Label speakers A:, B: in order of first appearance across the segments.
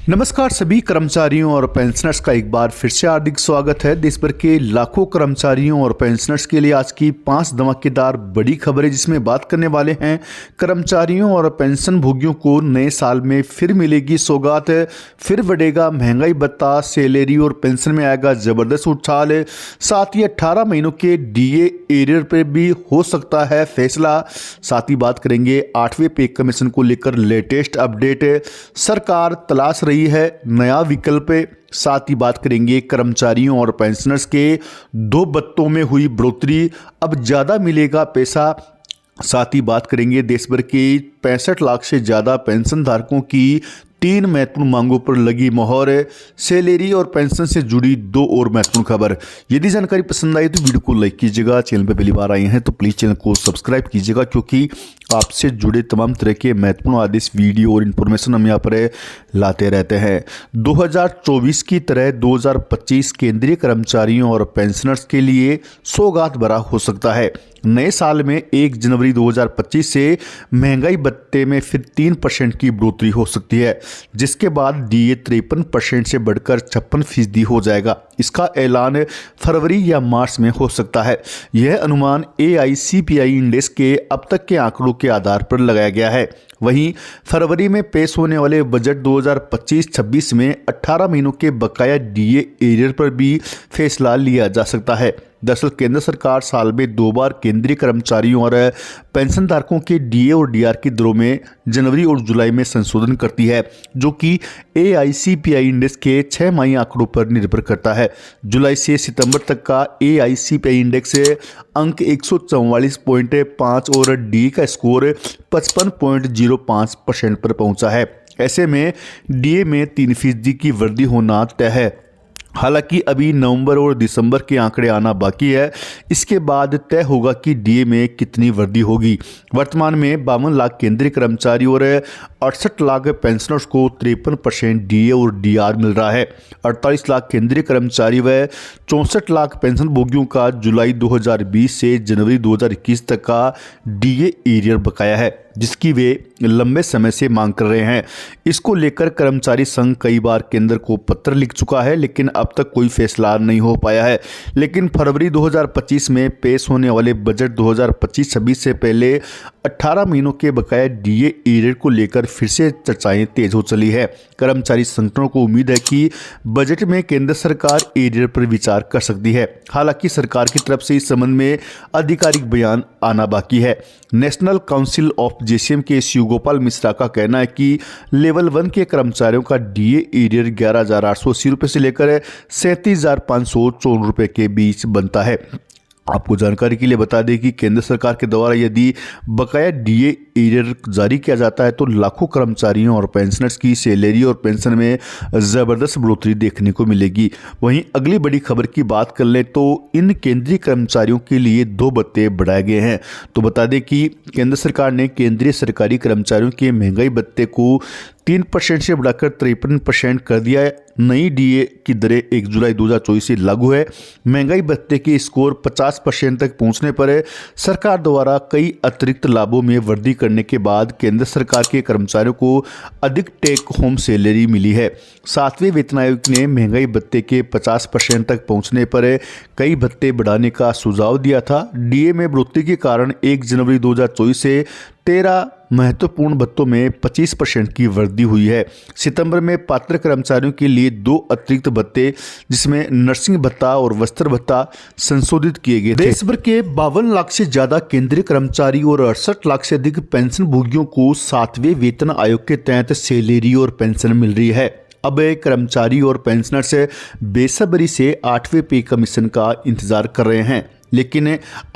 A: नमस्कार सभी कर्मचारियों और पेंशनर्स का एक बार फिर से हार्दिक स्वागत है। देश भर के लाखों कर्मचारियों और पेंशनर्स के लिए आज की 5 धमाकेदार बड़ी खबरें, जिसमें बात करने वाले हैं कर्मचारियों और पेंशन भोगियों को नए साल में फिर मिलेगी सौगात, फिर बढ़ेगा महंगाई भत्ता, सैलरी और पेंशन में आएगा जबरदस्त उछाल। साथ ही 18 महीनों के डीए एरियर पर भी हो सकता है फैसला। साथ ही बात करेंगे 8वें पे कमीशन को लेकर लेटेस्ट अपडेट, सरकार तलाश रही है नया विकल्प। साथ ही बात करेंगे कर्मचारियों और पेंशनर्स के 2 भत्तों में हुई बढ़ोतरी, अब ज्यादा मिलेगा पैसा। साथ ही बात करेंगे देश भर के 65 लाख से ज्यादा पेंशन धारकों की 3 महत्वपूर्ण मांगों पर लगी मोहर, सैलरी और पेंशन से जुड़ी 2 और महत्वपूर्ण खबर। यदि जानकारी पसंद आई तो वीडियो को लाइक कीजिएगा। चैनल पर पहली बार आए हैं तो प्लीज चैनल को सब्सक्राइब कीजिएगा, क्योंकि आपसे जुड़े तमाम तरह के महत्वपूर्ण आदेश, वीडियो और इन्फॉर्मेशन हम यहाँ पर लाते रहते हैं। 2024 की तरह 2025 केंद्रीय कर्मचारियों और पेंशनर्स के लिए सौगात भरा हो सकता है। नए साल में 1 जनवरी 2025 से महंगाई भत्ते में फिर 3% की बढ़ोतरी हो सकती है, जिसके बाद डीए 53% से बढ़कर 56% हो जाएगा। इसका ऐलान फरवरी या मार्च में हो सकता है। यह अनुमान AICPI इंडेक्स के अब तक के आंकड़ों के आधार पर लगाया गया है। वहीं फरवरी में पेश होने वाले बजट 2025-26 में 18 महीनों के बकाया डीए एरियर पर भी फैसला लिया जा सकता है। दरअसल केंद्र सरकार साल में 2 बार केंद्रीय कर्मचारियों और पेंशन धारकों के डीए और डीआर की दरों में जनवरी और जुलाई में संशोधन करती है, जो कि AICPI इंडेक्स के 6 माही आंकड़ों पर निर्भर करता है। जुलाई से सितंबर तक का AICPI इंडेक्स अंक 144.5 और डी का स्कोर 55.05% पर पहुंचा है। ऐसे में डीए में 3% की वृद्धि होना तय है। हालांकि अभी नवंबर और दिसंबर के आंकड़े आना बाकी है। इसके बाद तय होगा कि डीए में कितनी वृद्धि होगी। वर्तमान में 52 लाख केंद्रीय कर्मचारी और 68 लाख पेंशनर्स को 53% डीए और डीआर मिल रहा है। 48 लाख केंद्रीय कर्मचारी व 64 लाख पेंशन भोगियों का जुलाई 2020 से जनवरी 2021 तक का डीए एरियर बकाया है, जिसकी वे लंबे समय से मांग कर रहे हैं। इसको लेकर कर्मचारी संघ कई बार केंद्र को पत्र लिख चुका है, लेकिन अब तक कोई फैसला नहीं हो पाया है। लेकिन फरवरी 2025 में पेश होने वाले बजट 2025-26 से पहले 18 महीनों के बकाया डीए एरियर को लेकर फिर से चर्चाएं तेज हो चली है। कर्मचारी संगठनों को उम्मीद है कि बजट में केंद्र सरकार एरियर पर विचार कर सकती है। हालांकि सरकार की तरफ से इस संबंध में आधिकारिक बयान आना बाकी है। नेशनल काउंसिल ऑफ JCM के शिव गोपाल मिश्रा का कहना है कि लेवल 1 के कर्मचारियों का डीए एरियर 11,880 रुपये से लेकर 37,554 रुपये के बीच बनता है। आपको जानकारी के लिए बता दें कि केंद्र सरकार के द्वारा यदि बकाया डीए एरियर जारी किया जाता है तो लाखों कर्मचारियों और पेंशनर्स की सैलरी और पेंशन में ज़बरदस्त बढ़ोतरी देखने को मिलेगी। वहीं अगली बड़ी खबर की बात कर लें तो इन केंद्रीय कर्मचारियों के लिए 2 भत्ते बढ़ाए गए हैं। तो बता दें कि केंद्र सरकार ने केंद्रीय सरकारी कर्मचारियों के महंगाई भत्ते को 3% से बढ़ाकर 53% कर दिया है। नई डीए की दरें 1 जुलाई 2024 से लागू है। महंगाई भत्ते के स्कोर 50% तक पहुंचने पर सरकार द्वारा कई अतिरिक्त लाभों में वृद्धि करने के बाद केंद्र सरकार के कर्मचारियों को अधिक टेक होम सैलरी मिली है। 7वें वेतन आयोग ने महंगाई भत्ते के 50% तक पहुंचने पर कई भत्ते बढ़ाने का सुझाव दिया था। डीए में बढ़ोतरी के कारण 1 जनवरी 2024 से 13 महत्वपूर्ण भत्तों में 25% की वृद्धि हुई है। सितंबर में पात्र कर्मचारियों के लिए 2 अतिरिक्त भत्ते, जिसमें नर्सिंग भत्ता और वस्त्र भत्ता संशोधित किए गए थे। देश भर के 52 लाख से ज्यादा केंद्रीय कर्मचारी और 68 लाख से अधिक पेंशन भोगियों को 7वें वेतन आयोग के तहत सैलरी और पेंशन मिल रही है। अब कर्मचारी और पेंशनर्स बेसब्री से 8वें पे कमीशन का इंतजार कर रहे हैं। लेकिन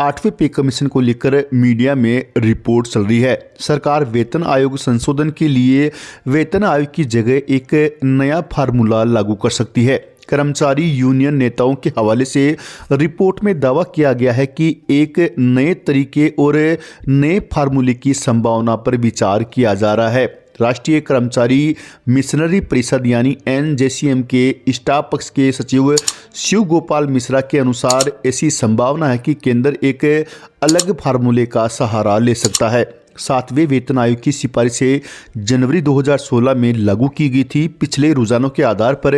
A: 8वें पे कमीशन को लेकर मीडिया में रिपोर्ट चल रही है। सरकार वेतन आयोग संशोधन के लिए वेतन आयोग की जगह एक नया फार्मूला लागू कर सकती है। कर्मचारी यूनियन नेताओं के हवाले से रिपोर्ट में दावा किया गया है कि एक नए तरीके और नए फार्मूले की संभावना पर विचार किया जा रहा है। राष्ट्रीय कर्मचारी मिशनरी परिषद यानी NJCM के स्टाफ पक्ष के सचिव शिव गोपाल मिश्रा के अनुसार ऐसी संभावना है कि केंद्र एक अलग फार्मूले का सहारा ले सकता है। 7वें वेतन आयोग की सिफारिशें जनवरी 2016 में लागू की गई थी। पिछले रुझानों के आधार पर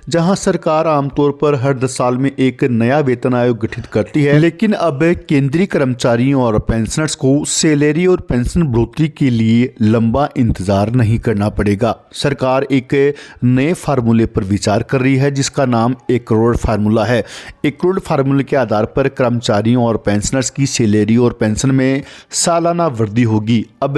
A: जहां सरकार आमतौर पर हर 10 साल में एक नया वेतन आयोग गठित करती है, लेकिन अब केंद्रीय कर्मचारियों और पेंशनर्स को सैलरी और पेंशन बढ़ोतरी के लिए लंबा इंतजार नहीं करना पड़ेगा। सरकार एक नए फार्मूले पर विचार कर रही है जिसका नाम 1 करोड़ फार्मूला है। 1 करोड़ फार्मूले के आधार पर कर्मचारियों और पेंशनर्स की सैलरी और पेंशन में सालाना वृद्धि होगी। अब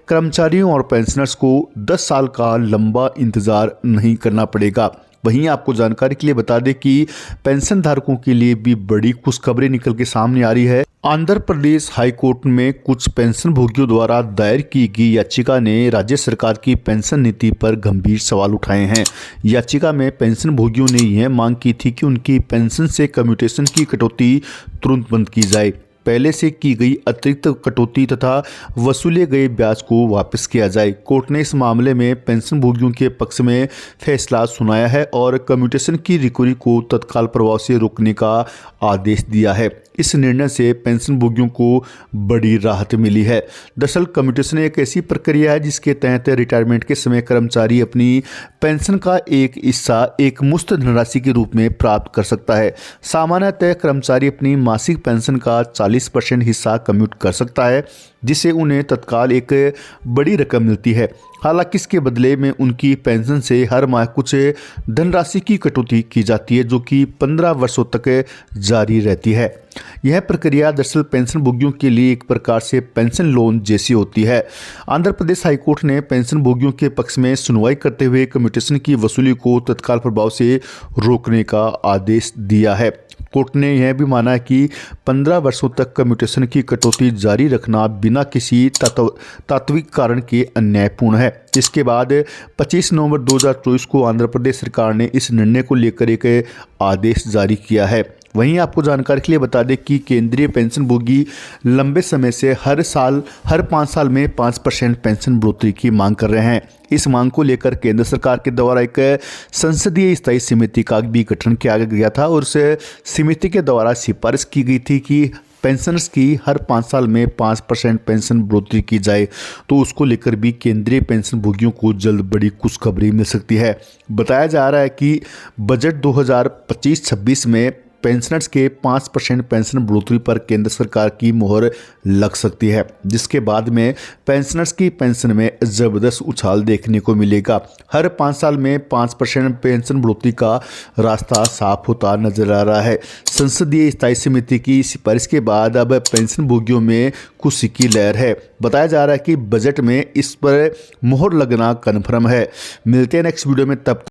A: कर्मचारियों और पेंशनर्स को 10 साल का लंबा इंतजार नहीं करना पड़ेगा। वहीं आपको जानकारी के लिए बता दें कि पेंशन धारकों के लिए भी बड़ी खुशखबरी निकल के सामने आ रही है। आंध्र प्रदेश हाई कोर्ट में कुछ पेंशन भोगियों द्वारा दायर की गई याचिका ने राज्य सरकार की पेंशन नीति पर गंभीर सवाल उठाए हैं। याचिका में पेंशन भोगियों ने यह मांग की थी कि उनकी पेंशन से कम्यूटेशन की कटौती तुरंत बंद की जाए, पहले से की गई अतिरिक्त कटौती तथा वसूले गए ब्याज को वापस किया जाए। कोर्ट ने इस मामले में पेंशन भोगियों के पक्ष में फैसला सुनाया है और कम्यूटेशन की रिकवरी को तत्काल प्रभाव से रोकने का आदेश दिया है। इस निर्णय से पेंशन भोगियों को बड़ी राहत मिली है। दरअसल कम्यूटेशन एक ऐसी प्रक्रिया है जिसके तहत रिटायरमेंट के समय कर्मचारी अपनी पेंशन का एक हिस्सा एक मुश्त धनराशि के रूप में प्राप्त कर सकता है। सामान्यतः कर्मचारी अपनी मासिक पेंशन का 40% हिस्सा कम्यूट कर सकता है, जिससे उन्हें तत्काल एक बड़ी रकम मिलती है। हालांकि इसके बदले में उनकी पेंशन से हर माह कुछ धनराशि की कटौती की जाती है, जो कि 15 वर्षों तक जारी रहती है। यह प्रक्रिया दरअसल पेंशन भोगियों के लिए एक प्रकार से पेंशन लोन जैसी होती है। आंध्र प्रदेश हाईकोर्ट ने पेंशन भोगियों के पक्ष में सुनवाई करते हुए कम्यूटेशन की वसूली को तत्काल प्रभाव से रोकने का आदेश दिया है। कोर्ट ने यह भी माना कि 15 वर्षों तक कम्यूटेशन की कटौती जारी रखना बिना किसी तात्विक कारण के अन्यायपूर्ण है। इसके बाद 25 नवंबर 2024 को आंध्र प्रदेश सरकार ने इस निर्णय को लेकर एक आदेश जारी किया है। वहीं आपको जानकारी के लिए बता दें कि केंद्रीय पेंशन भोगी लंबे समय से हर 5 साल में 5% पेंशन बढ़ोतरी की मांग कर रहे हैं। इस मांग को लेकर केंद्र सरकार के द्वारा एक संसदीय स्थायी समिति का भी गठन किया गया था और उस समिति के द्वारा सिफारिश की गई थी कि पेंशनर्स की हर 5 साल में 5% पेंशन बढ़ोतरी की जाए। तो उसको लेकर भी केंद्रीय पेंशन भोगियों को जल्द बड़ी खुशखबरी मिल सकती है। बताया जा रहा है कि बजट 2025-26 में पेंशनर्स के 5% पेंशन बढ़ोतरी पर केंद्र सरकार की मोहर लग सकती है, जिसके बाद में पेंशनर्स की पेंशन में ज़बरदस्त उछाल देखने को मिलेगा। हर 5 साल में 5% पेंशन बढ़ोतरी का रास्ता साफ होता नजर आ रहा है। संसदीय स्थायी समिति की सिफारिश के बाद अब पेंशन भोगियों में खुशी की लहर है। बताया जा रहा है कि बजट में इस पर मोहर लगना कन्फर्म है। मिलते हैं नेक्स्ट वीडियो में, तब